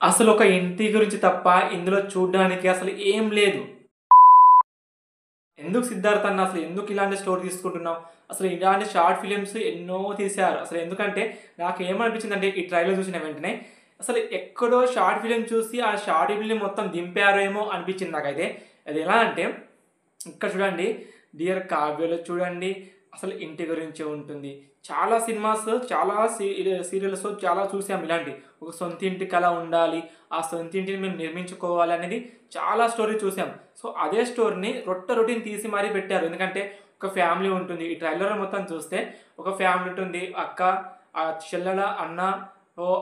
అసలొక ఇంటి గురించి తప్ప ఇందులో చూడ్డానికి అసలు ఏం లేదు. ఎందుకు సిద్ధార్థ్ అన్న అసలు ఎందుకు ఇలాంటి స్టోరీ తీసుకుంటున్నావు? అసలు ఇలాంటి షార్ట్ ఫిలిమ్స్ ఎన్నో తీశారు. అసలు ఎందుకంటే నాకేమనిపించిందంటే ఈ ట్రైలర్ చూసిన వెంటనే అసలు ఎక్కడో షార్ట్ ఫిల్మ్ చూసి ఆ షార్ట్ ఫిల్మ్ మొత్తం దింపారేమో అనిపించింది నాకైతే. అది ఎలా అంటే ఇక్కడ చూడండి 'డియర్ కావ్య'లో చూడండి అసలు ఇంటి గురించే ఉంటుంది. చాలా సినిమాస్, చాలా సీరియల్స్ చాలా చూసాం ఇలాంటి. ఒక సొంత ఇంటి కల ఉండాలి, ఆ సొంత ఇంటిని మేము నిర్మించుకోవాలి అనేది చాలా స్టోరీ చూసాం. సో, అదే స్టోరీని రొటీన్ తీసి మరీ పెట్టారు. ఎందుకంటే ఒక ఫ్యామిలీ ఉంటుంది. ఈ ట్రైలర్ మొత్తం చూస్తే ఒక ఫ్యామిలీ ఉంటుంది. అక్క, చెల్లెల, అన్న,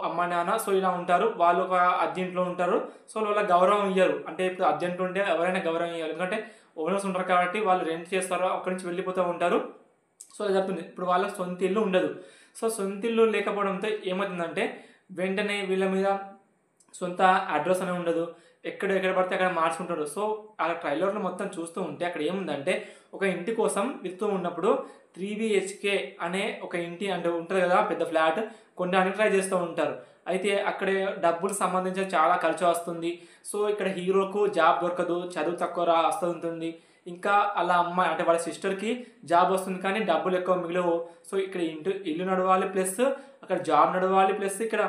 అమ్మ, నాన్న సో, ఇలా ఉంటారు. వాళ్ళు ఒక అద్దెంట్లో ఉంటారు. సో, వాళ్ళ గౌరవం ఇయ్యరు. అంటే ఇప్పుడు అద్దెంట్లో ఉంటే ఎవరైనా గౌరవం ఇయ్యాలి. ఎందుకంటే ఓనర్స్ ఉంటారు కాబట్టి వాళ్ళు రెంట్ చేస్తారు. అక్కడి నుంచి వెళ్ళిపోతూ ఉంటారు. సో, అది జరుగుతుంది. ఇప్పుడు వాళ్ళకి సొంత ఇల్లు ఉండదు. సో, సొంత ఇల్లు లేకపోవడంతో ఏమవుతుందంటే వెంటనే వీళ్ళ మీద సొంత అడ్రస్ అనేది ఉండదు. ఎక్కడ పడితే అక్కడ మార్చుకుంటారు. సో, ఆ ట్రైలర్‌లో మొత్తం చూస్తూ ఉంటే అక్కడ ఏముందంటే ఒక ఇంటి కోసం వెతుకుతూ ఉన్నప్పుడు 3 BHK అనే ఒక ఇంటి అంటే ఉంటది కదా! పెద్ద ఫ్లాట్ కొనడానికి ట్రై చేస్తూ ఉంటారు. అయితే అక్కడ డబ్బులు సంబంధించిన చాలా ఖర్చు వస్తుంది. సో, ఇక్కడ హీరోకు జాబ్ దొరకదు. చదువు తక్కువ వస్తుంటుంది. ఇంకా ఆళ్ళ అమ్మాయి అంటే వాళ్ళ సిస్టర్‌కి జాబ్ వస్తుంది కానీ డబ్బులు ఎక్కువ మిగలవు. సో, ఇక్కడ ఇల్లు నడవాలి ప్లస్ అక్కడ జాబ్ నడవాలి ప్లస్ ఇక్కడ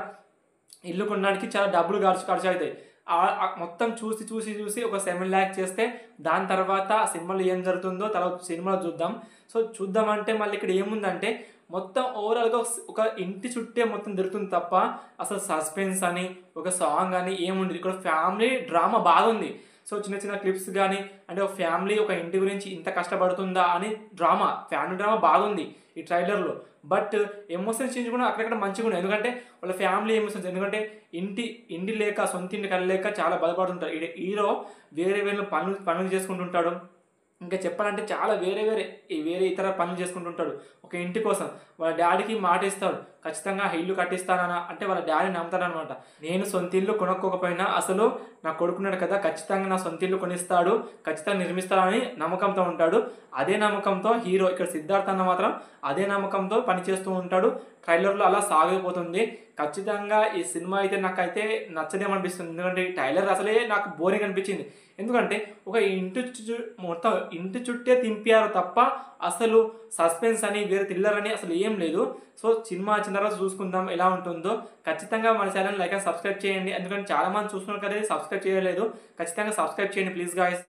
ఇల్లు కొనడానికి చాలా డబ్బులు ఖర్చయితాయి. మొత్తం చూసి ఒక 7,00,000 చేస్తే దాని తర్వాత ఆ సినిమాలో ఏం జరుగుతుందో తర్వాత సినిమాలో చూద్దాం. సో, చూద్దామంటే మళ్ళీ ఇక్కడ ఏముందంటే మొత్తం ఓవరాల్‌గా ఒక ఇంటి చుట్టే మొత్తం తిరుగుతుంది తప్ప అసలు సస్పెన్స్ అని, ఒక సాంగ్ అని ఏముండదు. ఇక్కడ ఫ్యామిలీ డ్రామా బాగుంది. సో, చిన్న క్లిప్స్ గాని అంటే ఒక ఫ్యామిలీ ఒక ఇంటి గురించి ఇంత కష్టపడుతుందా అని ఫ్యామిలీ డ్రామా బాగుంది ఈ ట్రైలర్‌లో. బట్ ఎమోషన్స్ సీన్స్ కూడా అక్కడక్కడ మంచిగున్నాయి. ఎందుకంటే వాళ్ళ ఫ్యామిలీ ఎమోషన్స్ ఎందుకంటే ఇంటి లేక సొంత ఇంటి కలలేక చాలా బాధపడుతుంటారు. హీరో వేరే పనులు చేసుకుంటుంటాడు. ఇంకా చెప్పాలంటే చాలా వేరే ఇతర పనులు చేసుకుంటుంటాడు. ఒక ఇంటి కోసం వాళ్ళ డ్యాడీకి మాట ఇస్తాడు. ఖచ్చితంగా ఇల్లు కట్టిస్తానని అంటే వాళ్ళ డ్యాడీ నమ్ముతాడనమాట. నేను సొంత ఇల్లు కొనుక్కోకపోయినా అసలు నా కొడుకున్నాడు కదా! ఖచ్చితంగా నా సొంత ఇల్లు కొనిస్తాడు. ఖచ్చితంగా నిర్మిస్తాడని నమ్మకంతో ఉంటాడు. అదే నమ్మకంతో హీరో ఇక్కడ సిద్ధార్థ్ అన్న మాత్రం అదే నమ్మకంతో పనిచేస్తూ ఉంటాడు. ట్రైలర్‌లో అలా సాగిపోతుంది. ఖచ్చితంగా ఈ సినిమా అయితే నాకైతే నచ్చదేమనిపిస్తుంది. ఎందుకంటే ఈ ట్రైలర్ అసలే నాకు బోరింగ్ అనిపించింది. ఎందుకంటే ఒక మొత్తం ఇంటి చుట్టే తింపారు తప్ప అసలు సస్పెన్స్ అని వేరే థ్రిల్లర్ అని అసలు ఏం లేదు. సో, సినిమా వచ్చిన తర్వాత చూసుకుందాం ఎలా ఉంటుందో. ఖచ్చితంగా మన ఛానెల్‌ని లైక్ అండ్ సబ్స్క్రైబ్ చేయండి. ఎందుకంటే చాలామంది చూస్తున్నారు కదా! సబ్స్క్రైబ్ చేయలేదు. ఖచ్చితంగా సబ్స్క్రైబ్ చేయండి ప్లీజ్ గైస్.